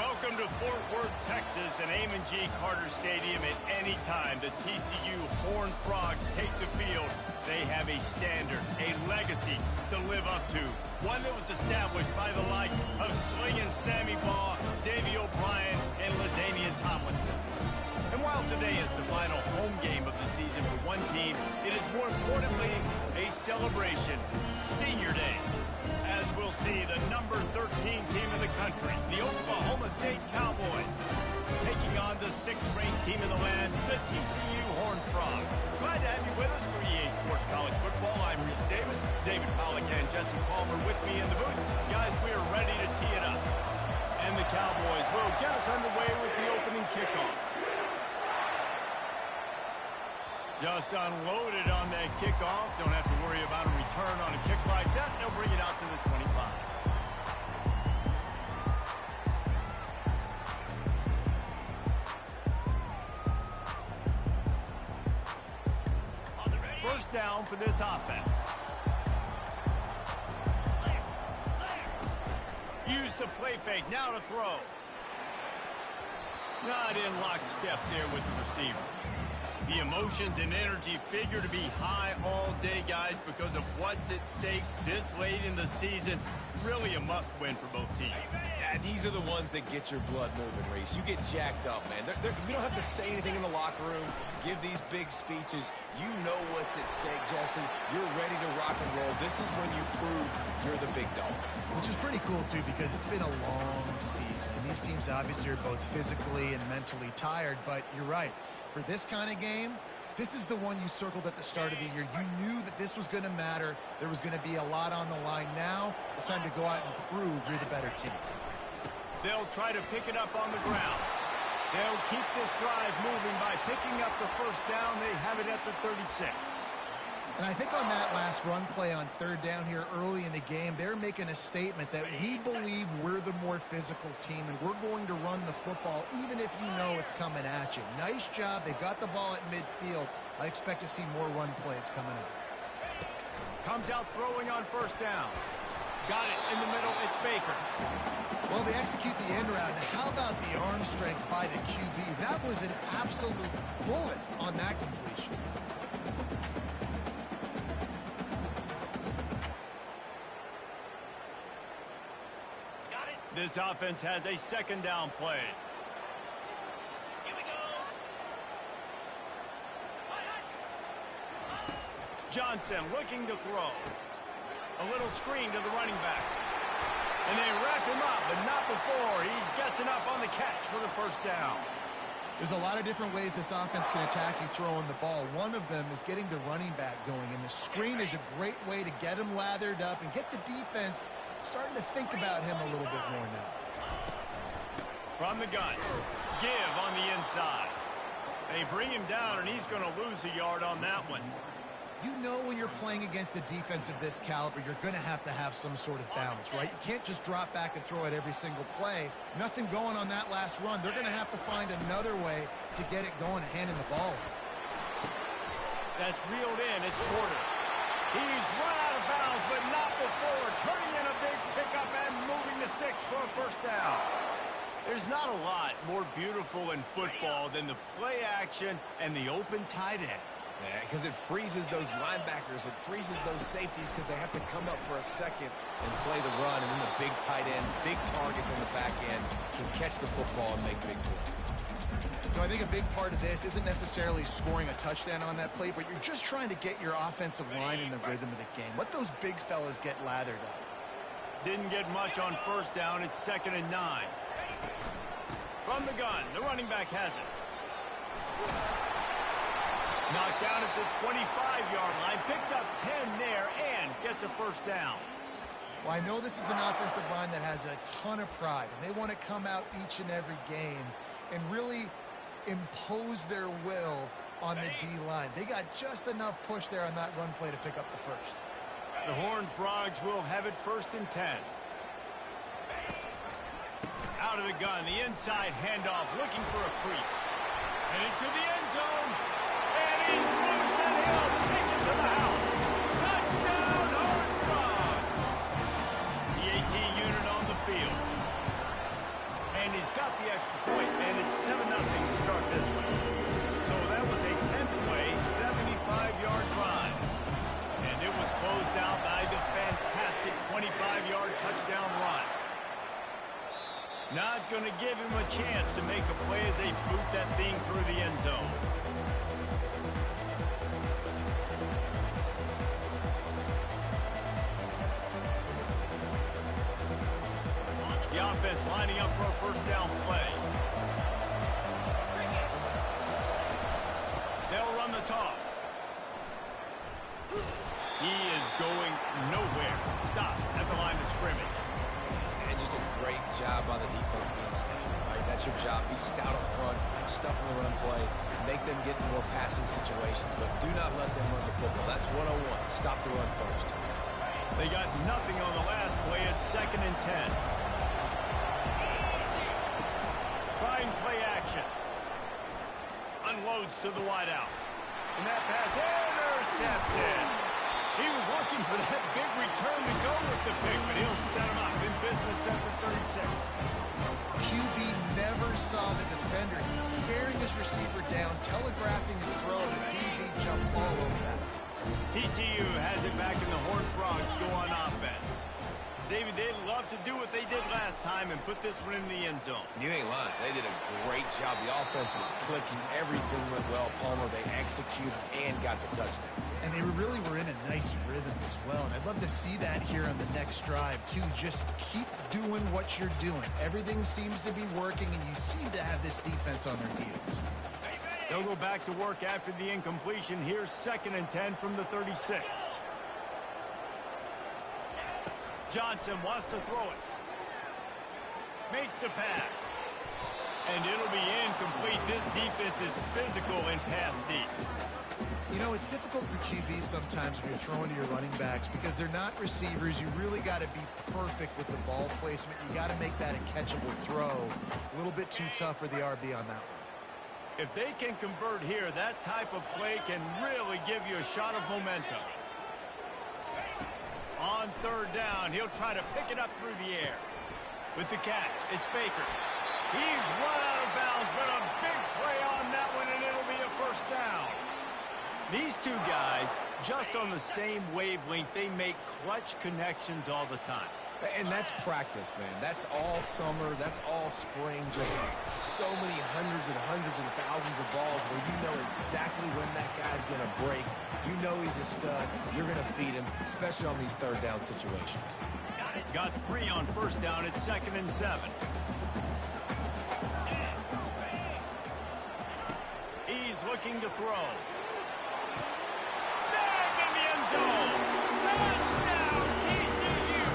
Welcome to Fort Worth, Texas, and Amon G. Carter Stadium. At any time the TCU Horned Frogs take the field, they have a standard, a legacy to live up to. One that was established by the likes of Slingin' Sammy Baugh, Davey O'Brien, and LaDainian Tomlinson. And while today is the final home game of the season for one team, it is more importantly a celebration, Senior Day. As we'll see, the number 13 team in the country, the Oklahoma State Cowboys, taking on the 6th-ranked team in the land, the TCU Horned Frogs. Glad to have you with us for EA Sports College Football. I'm Reese Davis, David Pollack and Jesse Palmer with me in the booth. Guys, we are ready to tee it up. And the Cowboys will get us underway with the opening kickoff. Just unloaded on that kickoff. Don't have to worry about a return on a kick like that. They'll bring it out to the 25. First down for this offense. Use the play fake. Now to throw. Not in lockstep there with the receiver. The emotions and energy figure to be high all day, guys, because of what's at stake this late in the season. Really a must-win for both teams. Yeah, these are the ones that get your blood moving, Reese. You get jacked up, man. You don't have to say anything in the locker room, give these big speeches. You know what's at stake, Jesse. You're ready to rock and roll. This is when you prove you're the big dog. Which is pretty cool, too, because it's been a long season. And these teams obviously are both physically and mentally tired, but you're right. For this kind of game, this is the one you circled at the start of the year. You knew that this was going to matter. There was going to be a lot on the line. Now it's time to go out and prove you're the better team. They'll try to pick it up on the ground. They'll keep this drive moving by picking up the first down. They have it at the 36. And I think on that last run play on third down here early in the game, they're making a statement that we believe we're the more physical team and we're going to run the football even if you know it's coming at you. Nice job. They've got the ball at midfield. I expect to see more run plays coming up. Comes out throwing on first down. Got it in the middle. It's Baker. Well, they execute the end route. And how about the arm strength by the QB? That was an absolute bullet on that completion. This offense has a second down play. Here we go. Johnson looking to throw. A little screen to the running back. And they wrap him up, but not before he gets enough on the catch for the first down. There's a lot of different ways this offense can attack you throwing the ball. One of them is getting the running back going, and the screen is a great way to get him lathered up and get the defense starting to think about him a little bit more now. From the gun, give on the inside. They bring him down, and he's going to lose a yard on that one. You know when you're playing against a defense of this caliber, you're going to have some sort of balance, right? You can't just drop back and throw it every single play. Nothing going on that last run. They're going to have to find another way to get it going, handing the ball. That's reeled in. It's Porter. He's run out of bounds, but not before. Turning in a big pickup and moving the sticks for a first down. There's not a lot more beautiful in football than the play action and the open tight end. Yeah, because it freezes those linebackers. It freezes those safeties because they have to come up for a second and play the run. And then the big tight ends, big targets on the back end can catch the football and make big plays. I think a big part of this isn't necessarily scoring a touchdown on that play, but you're just trying to get your offensive line in the rhythm of the game. Let those big fellas get lathered up. Didn't get much on first down. It's 2nd and 9. From the gun, the running back has it. Knocked down at the 25-yard line. Picked up 10 there and gets a first down. Well, I know this is an offensive line that has a ton of pride, and they want to come out each and every game and really impose their will on the D-line. They got just enough push there on that run play to pick up the first. The Horned Frogs will have it 1st and 10. Out of the gun, the inside handoff, looking for a crease. And into the end zone. And he's loose, and he'll take it to the house. Touchdown, Horned Frogs! The 18 unit on the field. And he's got going to give him a chance to make a play as they boot that thing through the end zone. The offense lining up for a first down play. They'll run the toss. He is going nowhere. Stop at the line of scrimmage. And just a great job on the defense being stout. Right? That's your job. Be stout up front, stuff in the run play, make them get in more passing situations, but do not let them run the football. That's 101. Stop the run first. They got nothing on the last play. It's 2nd and 10. Fine play action. Unloads to the wideout. And that pass intercepted. He was looking for that big return to go with the pick, but he'll set him up in business at the 36. QB never saw the defender. He's staring his receiver down, telegraphing his throw, and the DB jumped all over that. TCU has it back, and the Horned Frogs go on offense. David, they'd love to do what they did last time and put this one in the end zone. You ain't lying. They did a great job. The offense was clicking. Everything went well. Palmer, they executed and got the touchdown. And they really were in a nice rhythm as well. And I'd love to see that here on the next drive, too. Just keep doing what you're doing. Everything seems to be working, and you seem to have this defense on their heels. They'll go back to work after the incompletion. Here's 2nd and 10 from the 36. Johnson wants to throw it. Makes the pass. And it'll be incomplete. This defense is physical and pass deep. You know, it's difficult for QBs sometimes when you're throwing to your running backs because they're not receivers. You really got to be perfect with the ball placement. You got to make that a catchable throw. A little bit too tough for the RB on that one. If they can convert here, that type of play can really give you a shot of momentum. On 3rd down, he'll try to pick it up through the air. With the catch, it's Baker. He's run out of bounds, but a big play on that one, and it'll be a first down. These two guys, just on the same wavelength, they make clutch connections all the time. And that's practice, man. That's all summer. That's all spring. Just so many hundreds and thousands of balls where you know exactly when that guy's going to break. You know he's a stud. You're going to feed him, especially on these 3rd down situations. Got 3 on 1st down. It's 2nd and 7. He's looking to throw. Snagged in the end zone. Touchdown, TCU.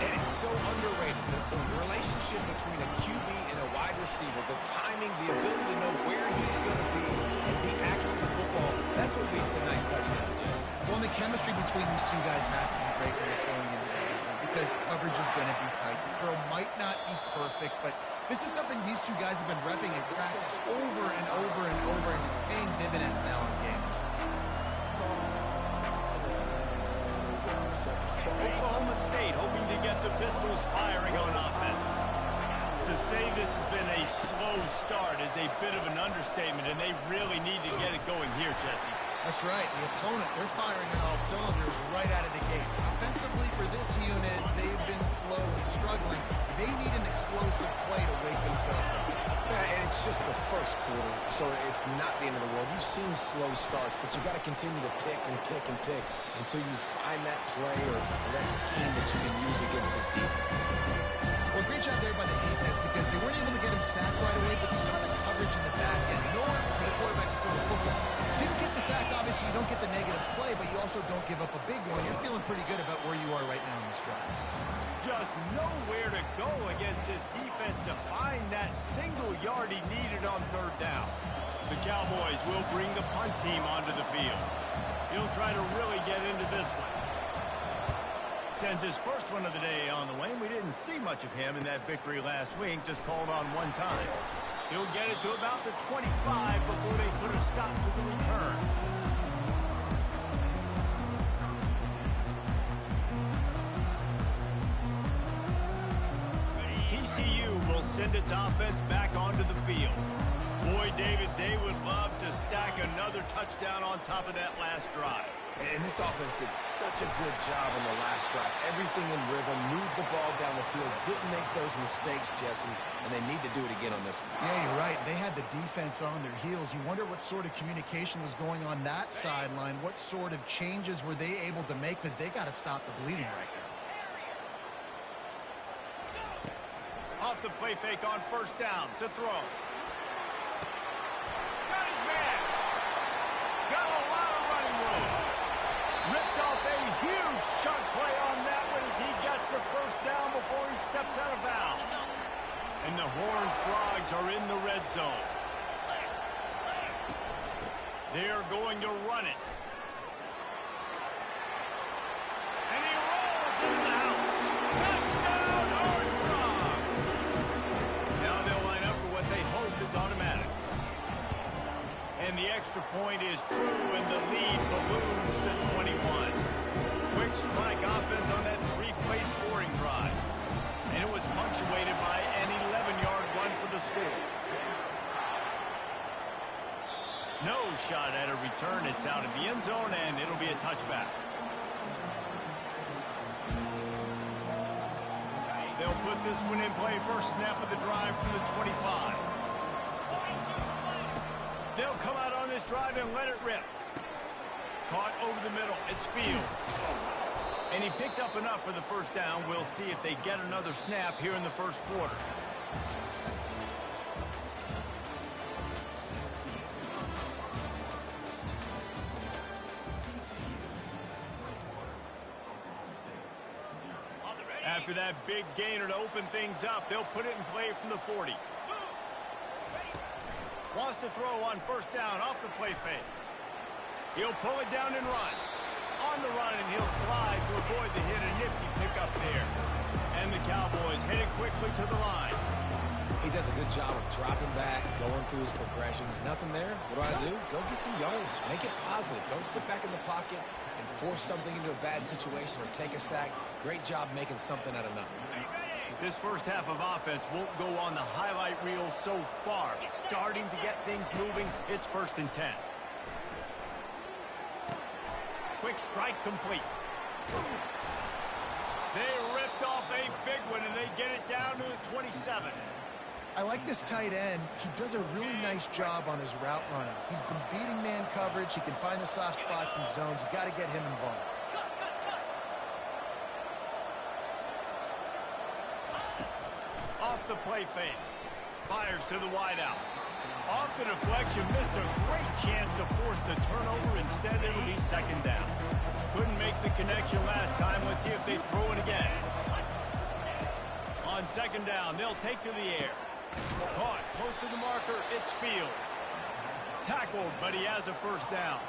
And it's so underrated. The relationship between a QB and a wide receiver, the timing, the ability to know where he's going to be and be accurate with the football, that's what leads to nice touchdowns, Jesse. Well, and the chemistry between these two guys has to be great when they're throwing into the end zone because coverage is going to be tight. The throw might not be perfect, but this is something these two guys have been repping in practice over and over and over, and it's paying dividends now in game. Oklahoma State hoping to get the Pistols firing on offense. To say this has been a slow start is a bit of an understatement, and they really need to get it going here, Jesse. That's right. The opponent, they're firing on all cylinders right out of the gate. Offensively for this unit, they've been slow and struggling. They need an explosive play to wake themselves up. Yeah, and it's just the first quarter, so it's not the end of the world. You've seen slow starts, but you got to continue to pick and pick and pick until you find that play or that scheme that you can use against this defense. Well, great job there by the defense because they weren't able to get him sacked right away, but you saw the coverage in the back end. Nor for the quarterback to throw the football. Didn't get the sack, obviously you don't get the negative play, but you also don't give up a big one. You're feeling pretty good about where you are right now in this drive. Just nowhere to go against this defense to find that single yard he needed on 3rd down. The Cowboys will bring the punt team onto the field. He'll try to really get into this one. Sends his first one of the day on the way. We didn't see much of him in that victory last week, just called on one time. He'll get it to about the 25 before they put a stop to the return. TCU will send its offense back onto the field. Boy, David, they would love to stack another touchdown on top of that last drive. And this offense did such a good job on the last drive. Everything in rhythm, moved the ball down the field, didn't make those mistakes, Jesse, and they need to do it again on this one. Yeah, you're right. They had the defense on their heels. You wonder what sort of communication was going on that sideline. What sort of changes were they able to make, because they got to stop the bleeding right now. Off the play fake on first down to throw. Got his man. Got a lot of running room. Ripped off a huge chunk play on that one as he gets the first down before he steps out of bounds. And the Horned Frogs are in the red zone. They are going to run it. And he rolls into the house. Touchdown, Horned Frogs! Now they'll line up for what they hope is automatic. And the extra point is true, and the lead balloons to 21. Quick strike offense on that three-play scoring drive. And it was punctuated by an 11-yard run for the score. No shot at a return. It's out of the end zone, and it'll be a touchback. They'll put this one in play first snap of the drive from the 25. They'll come out on this drive and let it rip. Caught over the middle. It's Fields. And he picks up enough for the first down. We'll see if they get another snap here in the first quarter. After that big gainer to open things up, they'll put it in play from the 40. Wants to throw on first down off the play fake. He'll pull it down and run. On the run, and he'll slide to avoid the hit. A nifty pickup there. And the Cowboys headed quickly to the line. He does a good job of dropping back, going through his progressions. Nothing there. What do? Go get some yards. Make it positive. Don't sit back in the pocket and force something into a bad situation or take a sack. Great job making something out of nothing. This first half of offense won't go on the highlight reel so far. It's starting to get things moving. It's 1st and 10. Quick strike complete. They ripped off a big one, and they get it down to the 27. I like this tight end. He does a really nice job on his route running. He's been beating man coverage. He can find the soft spots and zones. You got to get him involved. Off the play fake. Fires to the wideout. Off the deflection, missed a great chance to force the turnover. Instead, it'll be 2nd down. Couldn't make the connection last time. Let's see if they throw it again. On 2nd down, they'll take to the air. Caught close to the marker. It's Fields. Tackled, but he has a first down.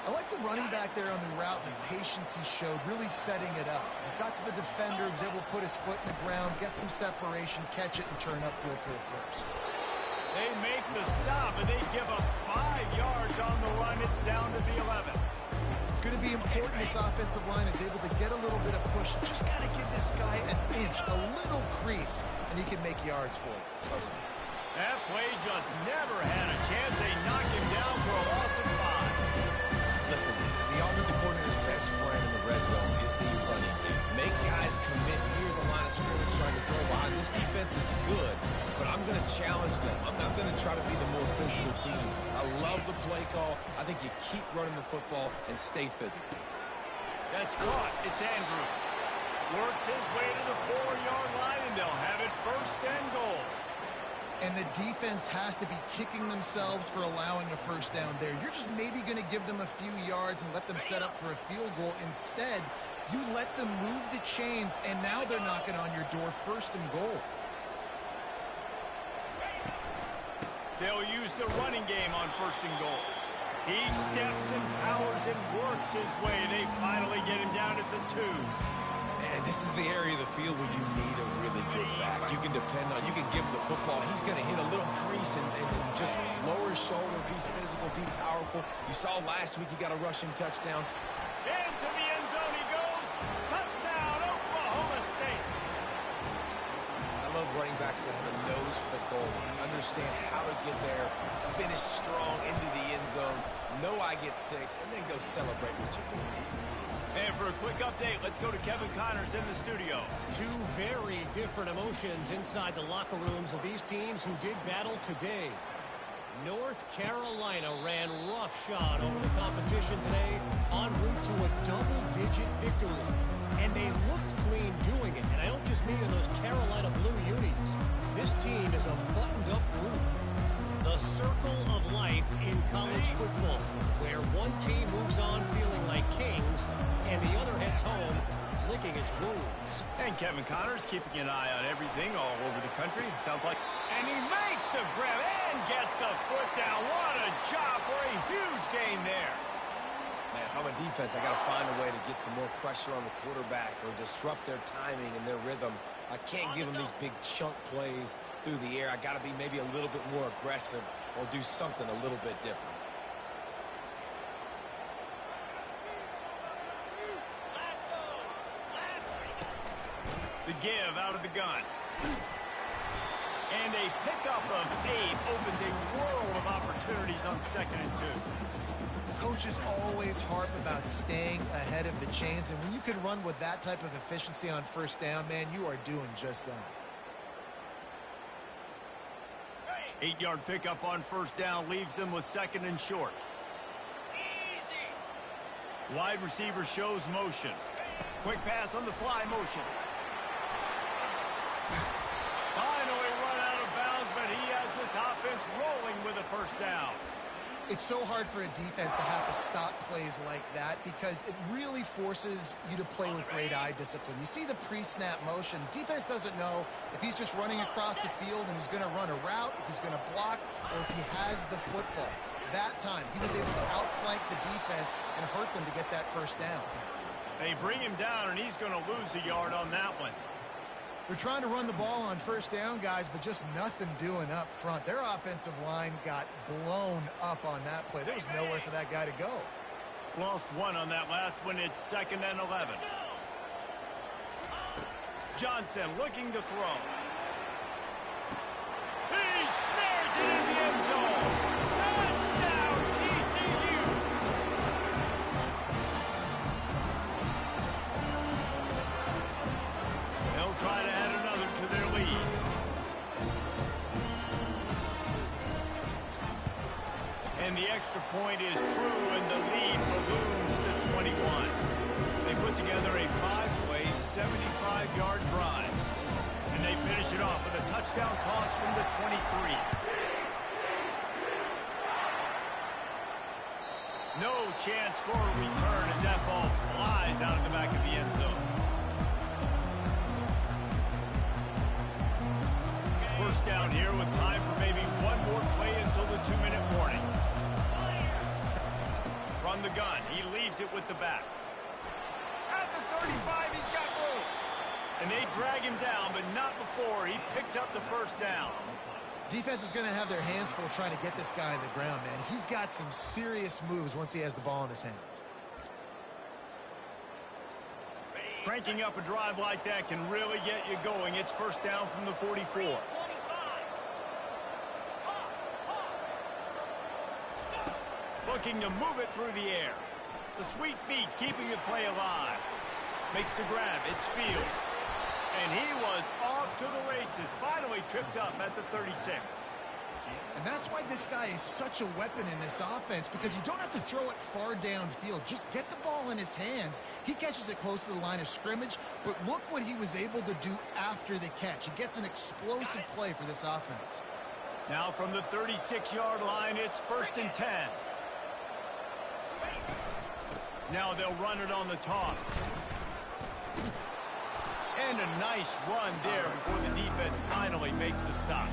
I like the running back there on the route and the patience he showed, really setting it up. He got to the defender, was able to put his foot in the ground, get some separation, catch it, and turn upfield for the first. They make the stop, and they give up 5 yards on the run. It's down to the 11. It's going to be important this offensive line is able to get a little bit of push. Just got to give this guy an inch, a little crease, and he can make yards for it. That play just never had a chance. They knocked him down for a loss of 5. Listen, the offensive coordinator's best friend in the red zone is the running game. Make guys commit near the line of scrimmage trying to throw behind. This defense is good, but I'm going to challenge them. I'm going to try to be the more physical team. I love the play call. I think you keep running the football and stay physical. That's caught. It's Andrews. Works his way to the 4-yard line, and they'll have it 1st and goal. And the defense has to be kicking themselves for allowing a first down there. You're just maybe going to give them a few yards and let them set up for a field goal. Instead, you let them move the chains, and now they're knocking on your door 1st and goal. They'll use the running game on 1st and goal. He steps and powers and works his way. They finally get him down at the 2. And this is the area of the field where you need a really good back. You can depend on, you can give him the football. He's going to hit a little crease and just lower his shoulder, be physical, be powerful. You saw last week he got a rushing touchdown. Into the end zone he goes. Touchdown, Oklahoma State. I love running backs that have a nose for the goal line, understand how to get there, finish strong into the end zone, know I get 6, and then go celebrate with your boys. And for a quick update, let's go to Kevin Connors in the studio. Two very different emotions inside the locker rooms of these teams who did battle today. North Carolina ran roughshod over the competition today, en route to a double-digit victory. And they looked clean doing it. And I don't just mean in those Carolina blue unis. This team is a buttoned-up group. The circle of life in college football, where one team moves on feeling like kings, and the other heads home licking its wounds. And Kevin Connors keeping an eye on everything all over the country. Sounds like... And he makes the grab and gets the foot down. What a job for a huge gain there. Man, if I'm a defense, I got to find a way to get some more pressure on the quarterback or disrupt their timing and their rhythm. I can't give them these big chunk plays through the air. I got to be maybe a little bit more aggressive or do something a little bit different. The give out of the gun. And a pickup of 8 opens a world of opportunities on 2nd and 2. Coaches always harp about staying ahead of the chains, and when you can run with that type of efficiency on 1st down, man, you are doing just that. 8-yard pickup on 1st down leaves them with 2nd and short. Easy. Wide receiver shows motion. Quick pass on the fly motion. Finally run out of bounds, but he has this offense rolling with a 1st down. It's so hard for a defense to have to stop plays like that because it really forces you to play with great eye discipline. You see the pre-snap motion. Defense doesn't know if he's just running across the field and he's going to run a route, if he's going to block, or if he has the football. That time, he was able to outflank the defense and hurt them to get that 1st down. They bring him down, and he's going to lose a yard on that one. We're trying to run the ball on 1st down, guys, but just nothing doing up front. Their offensive line got blown up on that play. There was nowhere for that guy to go. Lost 1 on that last one. It's 2nd and 11. Johnson looking to throw. He snares it in the end zone. Touchdown, TCU. They'll try to add another to their lead. And the extra point is true, and the lead balloons to 21. They put together a 5-play, 75-yard drive. And they finish it off with a touchdown toss from the 23. No chance for a return as that ball flies out of the back of the end zone. 1st down here with time for maybe one more play until the 2-minute warning. From the gun, he leaves it with the back. At the 35, he's got room. And they drag him down, but not before he picks up the 1st down. Defense is going to have their hands full trying to get this guy in the ground, man. He's got some serious moves once he has the ball in his hands. Cranking up a drive like that can really get you going. It's 1st down from the 44. Looking to move it through the air. The sweet feet keeping the play alive. Makes the grab. It's Fields. And he was off to the races. Finally tripped up at the 36. And that's why this guy is such a weapon in this offense, because you don't have to throw it far downfield. Just get the ball in his hands. He catches it close to the line of scrimmage, but look what he was able to do after the catch. He gets an explosive play for this offense. Now from the 36-yard line, it's 1st and 10. Now they'll run it on the toss. And a nice run there before the defense finally makes the stop.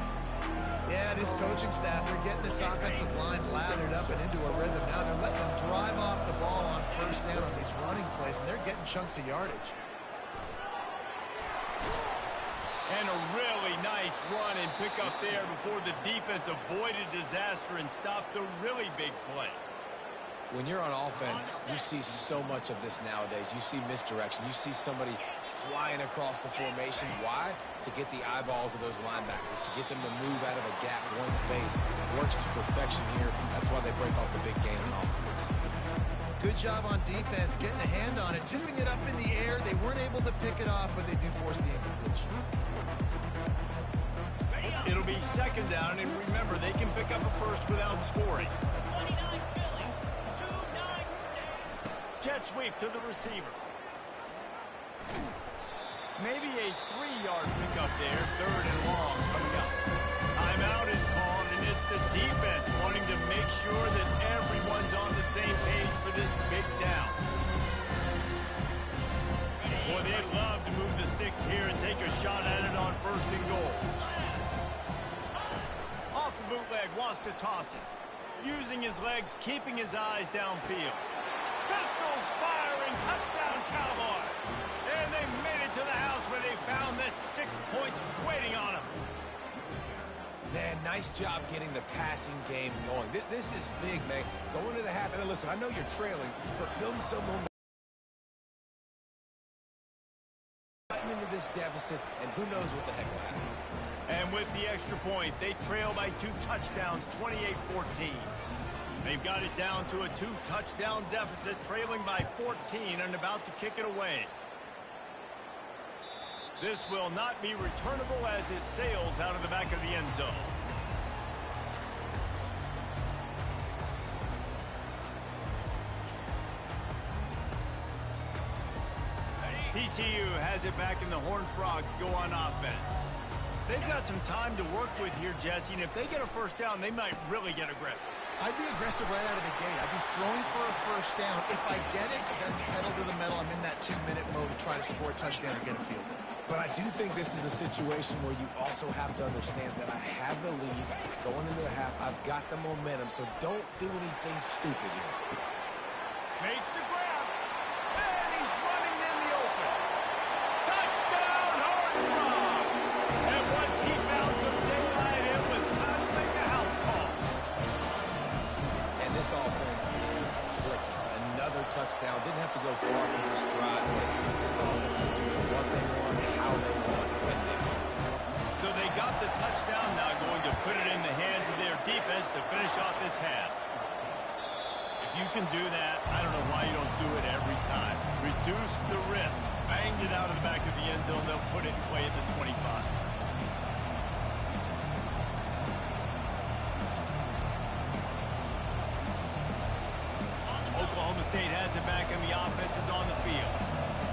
Yeah, this coaching staff, they're getting this offensive line lathered up and into a rhythm. Now they're letting them drive off the ball on 1st down on these running plays, and they're getting chunks of yardage. And a really nice run and pick up there before the defense avoided disaster and stopped the really big play. When you're on offense, you see so much of this nowadays. You see misdirection. You see somebody flying across the formation. Why? To get the eyeballs of those linebackers, to get them to move out of a gap one space. Works to perfection here. That's why they break off the big game on offense. Good job on defense, getting a hand on it, tipping it up in the air. They weren't able to pick it off, but they do force the incompletion. It'll be second down, and remember, they can pick up a first without scoring. 29 Philly, 2-9 Jet sweep to the receiver. Maybe a 3-yard pickup there, third and long coming up. Timeout is called, and it's the defense wanting to make sure that everyone's on the same page for this big down. Boy, they'd love to move the sticks here and take a shot at it on first and goal. Off the bootleg, wants to toss it. Using his legs, keeping his eyes downfield. Pistols firing, touchdown Cowboy. And they made it to the house where they found that 6 points waiting on them. Man, nice job getting the passing game going. This is big, man. Going to the half, and listen, I know you're trailing, but building some momentum into this deficit, and who knows what the heck will happen. And with the extra point, they trail by 2 touchdowns, 28-14. They've got it down to a 2-touchdown deficit, trailing by 14 and about to kick it away. This will not be returnable as it sails out of the back of the end zone. TCU has it back and the Horned Frogs go on offense. They've got some time to work with here, Jesse, and if they get a first down, they might really get aggressive. I'd be aggressive right out of the gate. I'd be throwing for a first down. If I get it, then it's pedal to the metal. I'm in that 2-minute mode to try to score a touchdown or get a field goal. But I do think this is a situation where you also have to understand that I have the lead going into the half. I've got the momentum, so don't do anything stupid here. Makes the grab, and he's running in the open. Touchdown, Horned Frog! And once he found some daylight, it was time to make a house call. And this offense is clicking. Another touchdown. Didn't have to go far for this drive. This offense is doing what they want, how they want, when they want. So they got the touchdown, now going to put it in the hands of their defense to finish off this half. If you can do that, I don't know why you don't do it every time. Reduce the risk. Banged it out of the back of the end zone. They'll put it in play at the 25. Oklahoma State has it back, and the offense is on the field.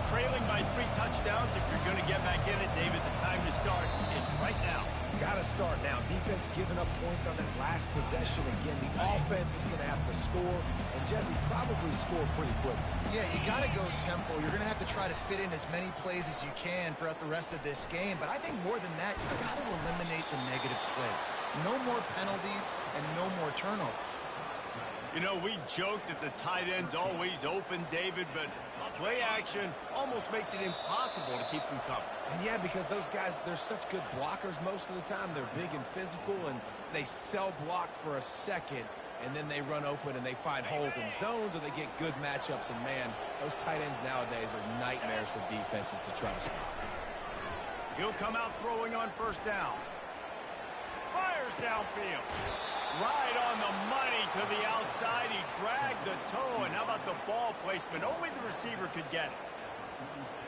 Trailing by 3 touchdowns. If you're going to get back in it, David, the time to start is right now. Got to start now. Defense giving up points on that last possession. Again, the offense is going to have to score, and Jesse probably score pretty quickly. Yeah, you got to go tempo. You're going to have to try to fit in as many plays as you can throughout the rest of this game. But I think more than that, you got to eliminate the negative plays. No more penalties and no more turnovers. You know, we joke that the tight end's always open, David, but play action almost makes it impossible to keep them covered. And yeah, because those guys, they're such good blockers most of the time. They're big and physical, and they sell block for a second, and then they run open and they find holes in zones, or they get good matchups. And man, those tight ends nowadays are nightmares for defenses to try to stop. He'll come out throwing on first down. Fires downfield. Right on the money to the outside. He dragged the toe, and how about the ball placement? Only the receiver could get it.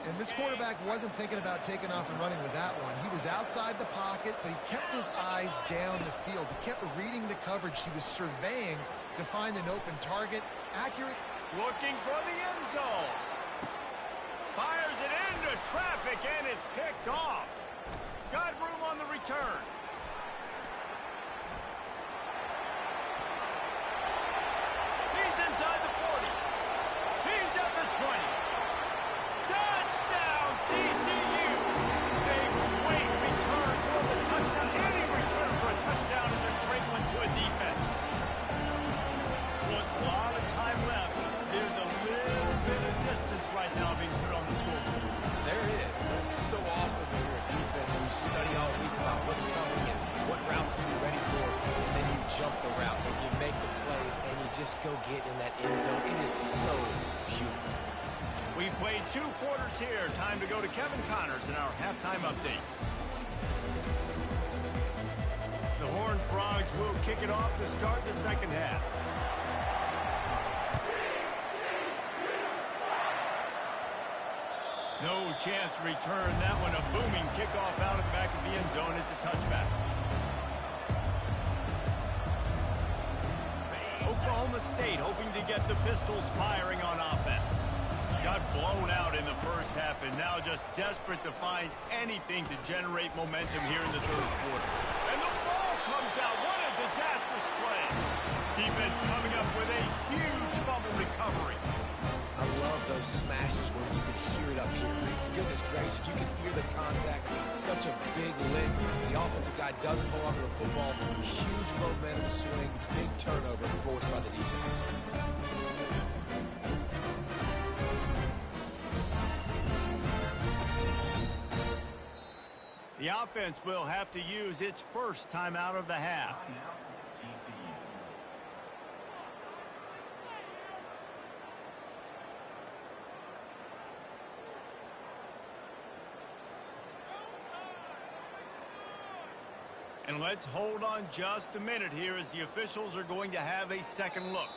And this quarterback wasn't thinking about taking off and running with that one. He was outside the pocket, but he kept his eyes down the field. He kept reading the coverage. He was surveying to find an open target. Accurate. Looking for the end zone. Fires it into traffic, and it's picked off. Got room on the return. Inside the 40. He's at the 20. Touchdown, TCU. A great return for the touchdown. Any return for a touchdown is a great one to a defense. Look, a lot of time left. There's a little bit of distance right now being put on the scoreboard. There is. That's so awesome when you're a defense and you study all week about what's coming and what routes to be ready for, and then you jump the route and you make the plays and you just go get in that end zone. It is so beautiful. We played 2 quarters here. Time to go to Kevin Connors in our halftime update. The Horned Frogs will kick it off to start the second half. No chance to return that one. A booming kickoff out of the back of the end zone. It's a touchback. Oklahoma State hoping to get the Pistols firing on offense. Got blown out in the first half and now just desperate to find anything to generate momentum here in the third quarter. And the ball comes out. What a disastrous play. Defense coming up with a huge fumble recovery. I love those smashes where you can hear it up here, Reese. Goodness gracious, you can hear the contact. Such a big lick. The offensive guy doesn't hold on to the football. Huge momentum swing, big turnover forced by the defense. The offense will have to use its first timeout of the half. And let's hold on just a minute here as the officials are going to have a second look.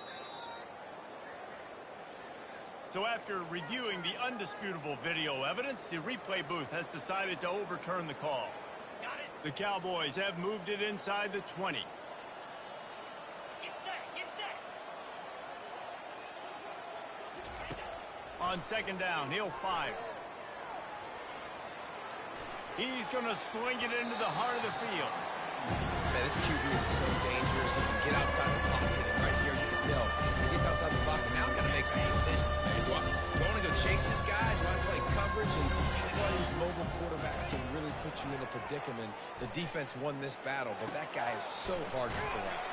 So after reviewing the undisputable video evidence, the replay booth has decided to overturn the call. The Cowboys have moved it inside the 20. Get set, get set. On second down, he'll fire. He's going to sling it into the heart of the field. Man, this QB is so dangerous. He can get outside the pocket, and right here you can tell. He gets outside the pocket. Now I've got to make some decisions, man. Do I want to go chase this guy? Do I play coverage? And that's why these mobile quarterbacks can really put you in a predicament. The defense won this battle, but that guy is so hard to corral.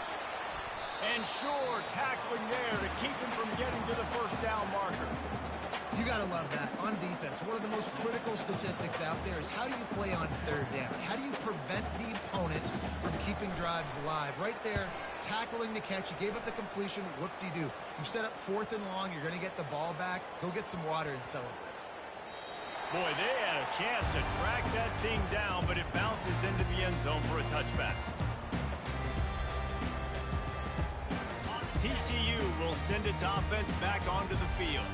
And sure, tackling there to keep him from getting to the first down marker. You got to love that. On defense, one of the most critical statistics out there is how do you play on third down? How do you prevent the opponent from keeping drives alive? Right there, tackling the catch. You gave up the completion. Whoop-de-doo. You set up 4th and long. You're going to get the ball back. Go get some water and celebrate. Boy, they had a chance to track that thing down, but it bounces into the end zone for a touchback. TCU will send its offense back onto the field.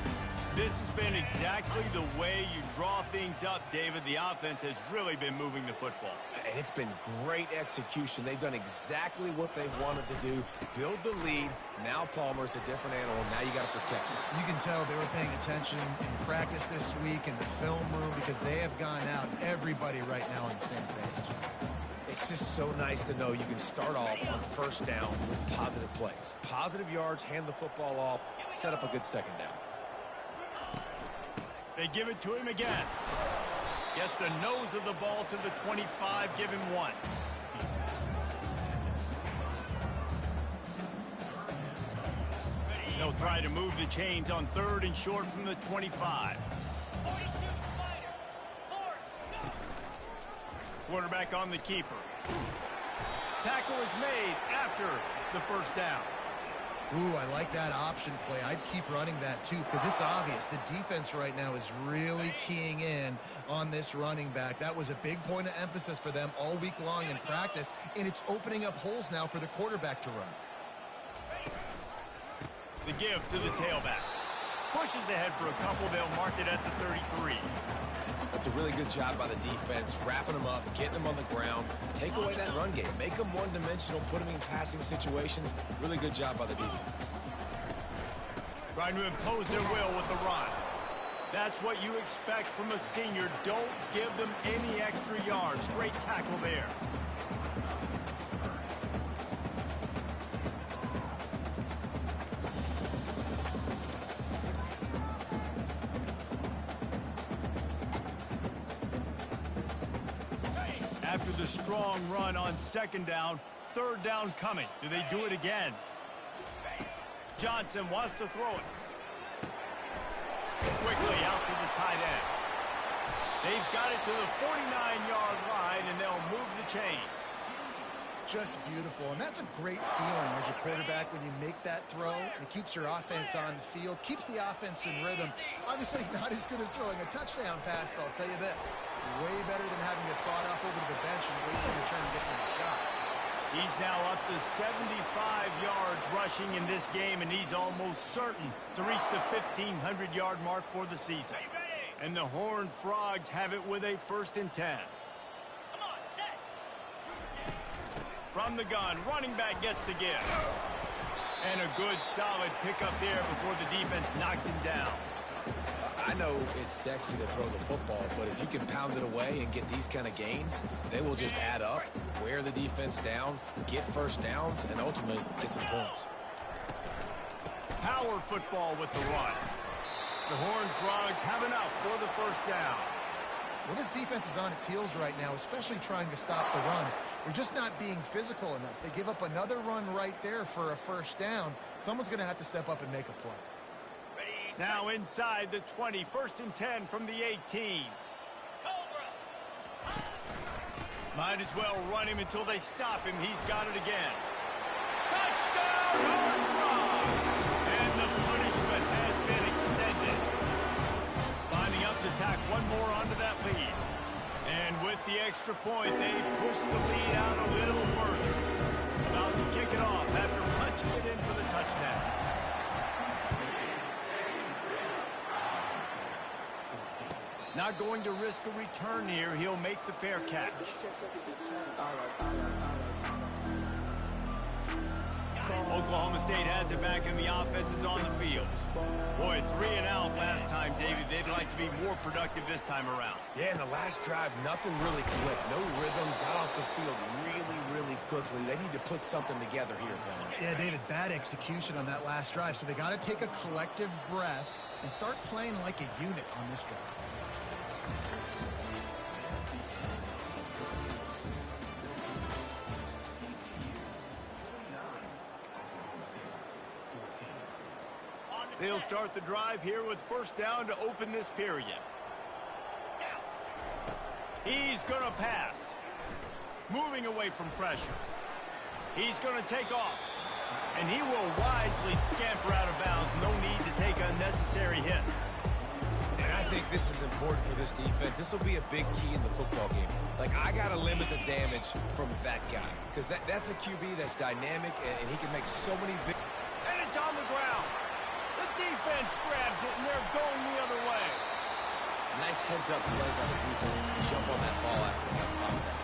This has been exactly the way you draw things up, David. The offense has really been moving the football. And it's been great execution. They've done exactly what they wanted to do. Build the lead. Now Palmer's a different animal. Now you got to protect it. You can tell they were paying attention in practice this week in the film room because they have gone out, everybody right now on the same page. It's just so nice to know you can start off on first down with positive plays. Positive yards, hand the football off, set up a good second down. They give it to him again. Gets the nose of the ball to the 25, give him 1. They'll try to move the chains on 3rd and short from the 25. 42 Spider. Quarterback on the keeper. Tackle is made after the first down. Ooh, I like that option play. I'd keep running that too because it's obvious the defense right now is really keying in on this running back. That was a big point of emphasis for them all week long in practice, and it's opening up holes now for the quarterback to run. The give to the tailback. Pushes ahead for a couple. They'll mark it at the 33. That's a really good job by the defense, wrapping them up, getting them on the ground. Take away that run game. Make them one-dimensional, put them in passing situations. Really good job by the defense. Trying to impose their will with the run. That's what you expect from a senior. Don't give them any extra yards. Great tackle there. After the strong run on second down, 3rd down coming. Do they do it again? Johnson wants to throw it. Quickly out to the tight end. They've got it to the 49-yard line, and they'll move the chains. just beautiful, and that's a great feeling as a quarterback when you make that throw. It keeps your offense on the field, keeps the offense in rhythm. Obviously not as good as throwing a touchdown pass, but I'll tell you this, way better than having to trot off over to the bench and wait for your turn to get a shot. He's now up to 75 yards rushing in this game, and he's almost certain to reach the 1,500-yard mark for the season. And the Horned Frogs have it with a 1st and 10. From the gun, running back gets the give. And a good, solid pickup there before the defense knocks him down. I know it's sexy to throw the football, but if you can pound it away and get these kind of gains, they will just add up, wear the defense down, get first downs, and ultimately get some points. Power football with the run. The Horned Frogs have enough for the 1st down. Well, this defense is on its heels right now, especially trying to stop the run. They're just not being physical enough. They give up another run right there for a 1st down. Someone's going to have to step up and make a play. Now inside the 20, 1st and 10 from the 18. Might as well run him until they stop him. He's got it again. Touchdown, Horned Frogs! And the punishment has been extended. Lining up to tack one more onto that lead. And with the extra point, they push the lead out a little further. About to kick it off after punching it in for the touchdown. Not going to risk a return here. He'll make the fair catch. Oklahoma State has it back, and the offense is on the field. Boy, 3 and out last time, David. They'd like to be more productive this time around. Yeah, in the last drive, nothing really clicked. No rhythm, got off the field really quickly. They need to put something together here, Tom. Yeah, David, bad execution on that last drive, so they got to take a collective breath and start playing like a unit on this drive. They'll start the drive here with 1st down to open this period. He's going to pass. Moving away from pressure. He's going to take off. And he will wisely scamper out of bounds. No need to take unnecessary hits. And I think this is important for this defense. This will be a big key in the football game. Like, I got to limit the damage from that guy. Because that's a QB that's dynamic, and he can make so many big... And it's on the ground. The defense grabs it, and they're going the other way. Nice heads-up play by the defense to jump on that ball after that contact.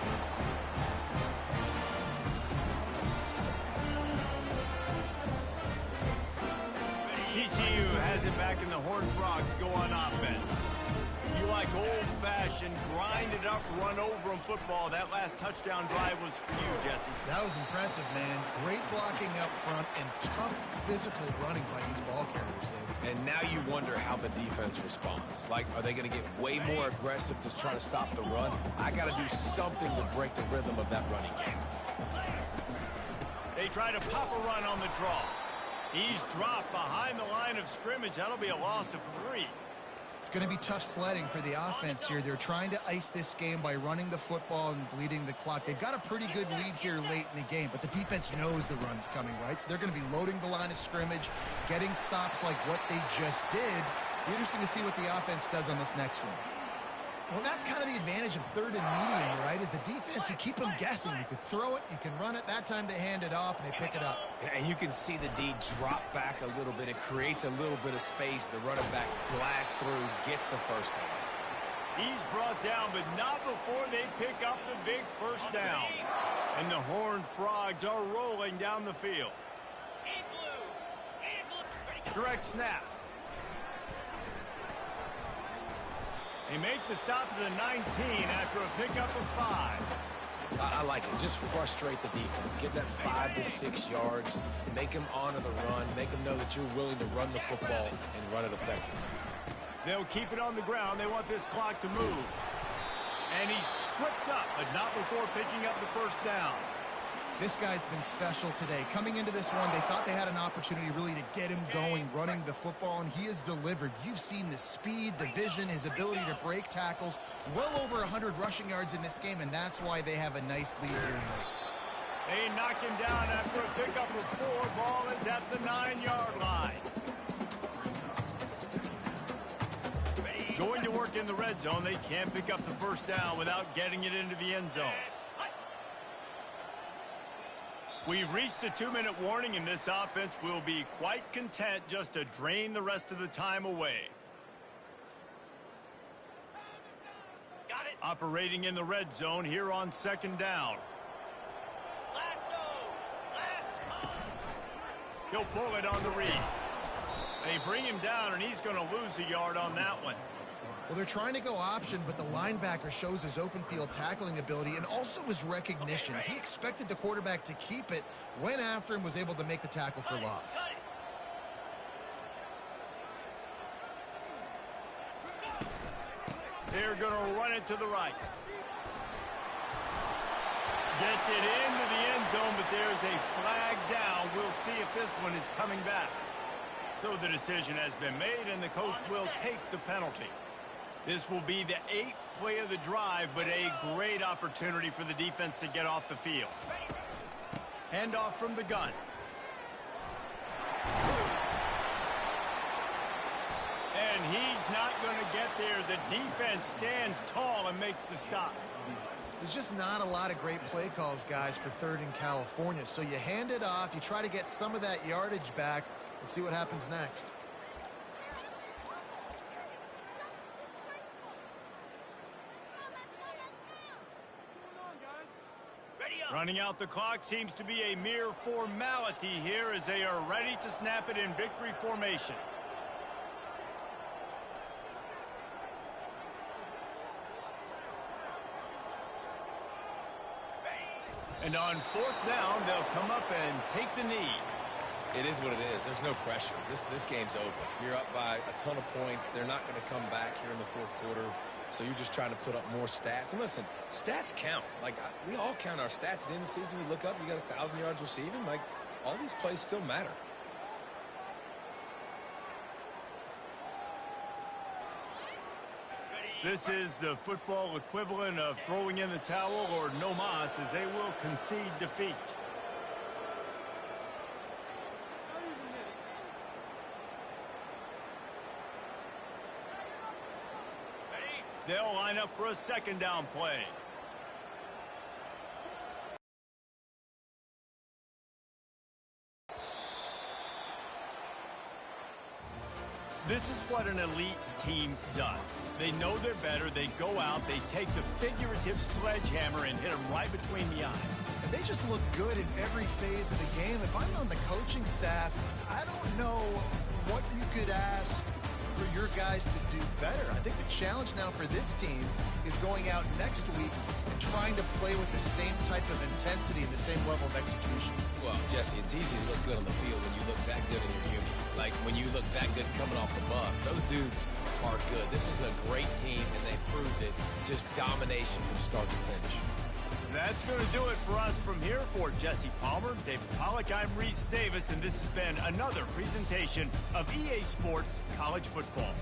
TCU has it back, and the Horned Frogs go on offense. If you like old-fashioned, grind-it-up, run-over-'em football, that last touchdown drive was for you, Jesse. That was impressive, man. Great blocking up front and tough physical running by these ball carriers, David. And now you wonder how the defense responds. Like, are they going to get way more aggressive to try to stop the run? I got to do something to break the rhythm of that running game. They try to pop a run on the draw. He's dropped behind the line of scrimmage. That'll be a loss of 3. It's going to be tough sledding for the offense here. They're trying to ice this game by running the football and bleeding the clock. They've got a pretty good lead here late in the game, but the defense knows the run's coming, right? So they're going to be loading the line of scrimmage, getting stops like what they just did. Be interesting to see what the offense does on this next one. Well, that's kind of the advantage of 3rd and medium, right? Is the defense, you keep them guessing. You can throw it, you can run it. That time they hand it off, and they pick it up. And you can see the D drop back a little bit. It creates a little bit of space. The running back blasts through, gets the 1st down. He's brought down, but not before they pick up the big 1st down. And the Horned Frogs are rolling down the field. Direct snap. They make the stop to the 19 after a pickup of 5. I like it. Just frustrate the defense. Get that 5 to 6 yards. Make them honor the run. Make them know that you're willing to run the football and run it effectively. They'll keep it on the ground. They want this clock to move. And he's tripped up, but not before picking up the 1st down. This guy's been special today. Coming into this one, they thought they had an opportunity really to get him going, running the football, and he has delivered. You've seen the speed, the vision, his ability to break tackles. Well over 100 rushing yards in this game, and that's why they have a nice lead here tonight. They knock him down after a pickup of 4. Ball is at the 9-yard line. Going to work in the red zone. They can't pick up the first down without getting it into the end zone. We've reached the 2-minute warning, and this offense will be quite content just to drain the rest of the time away. Got it. Operating in the red zone here on 2nd down. He'll pull it on the read. They bring him down, and he's going to lose a yard on that one. Well, they're trying to go option, but the linebacker shows his open field tackling ability and also his recognition. He expected the quarterback to keep it, went after him, was able to make the tackle for loss. They're going to run it to the right. Gets it into the end zone, but there's a flag down. We'll see if this one is coming back. So the decision has been made, and the coach will take the penalty. This will be the 8th play of the drive, but a great opportunity for the defense to get off the field. Handoff from the gun. And he's not going to get there. The defense stands tall and makes the stop. There's just not a lot of great play calls, guys, for 3rd in California. So you hand it off, you try to get some of that yardage back, and see what happens next. Running out the clock seems to be a mere formality here as they are ready to snap it in victory formation. And on 4th down, they'll come up and take the knee. It is what it is. There's no pressure. This game's over. You're up by a ton of points. They're not going to come back here in the 4th quarter. So you're just trying to put up more stats. And listen, stats count. Like, we all count our stats. At the end of the season, we look up, you got 1,000 yards receiving. Like, all these plays still matter. This is the football equivalent of throwing in the towel or no mas, as they will concede defeat. They'll line up for a 2nd down play. This is what an elite team does. They know they're better. They go out. They take the figurative sledgehammer and hit them right between the eyes. And they just look good in every phase of the game. If I'm on the coaching staff, I don't know what you could ask for your guys to do better. I think the challenge now for this team is going out next week and trying to play with the same type of intensity and the same level of execution. Well, Jesse, it's easy to look good on the field when you look that good in your uni. Like when you look that good coming off the bus. Those dudes are good. This is a great team, and they proved it. Just domination from start to finish. That's going to do it for us from here. For Jesse Palmer, David Pollack, I'm Reese Davis, and this has been another presentation of EA Sports College Football.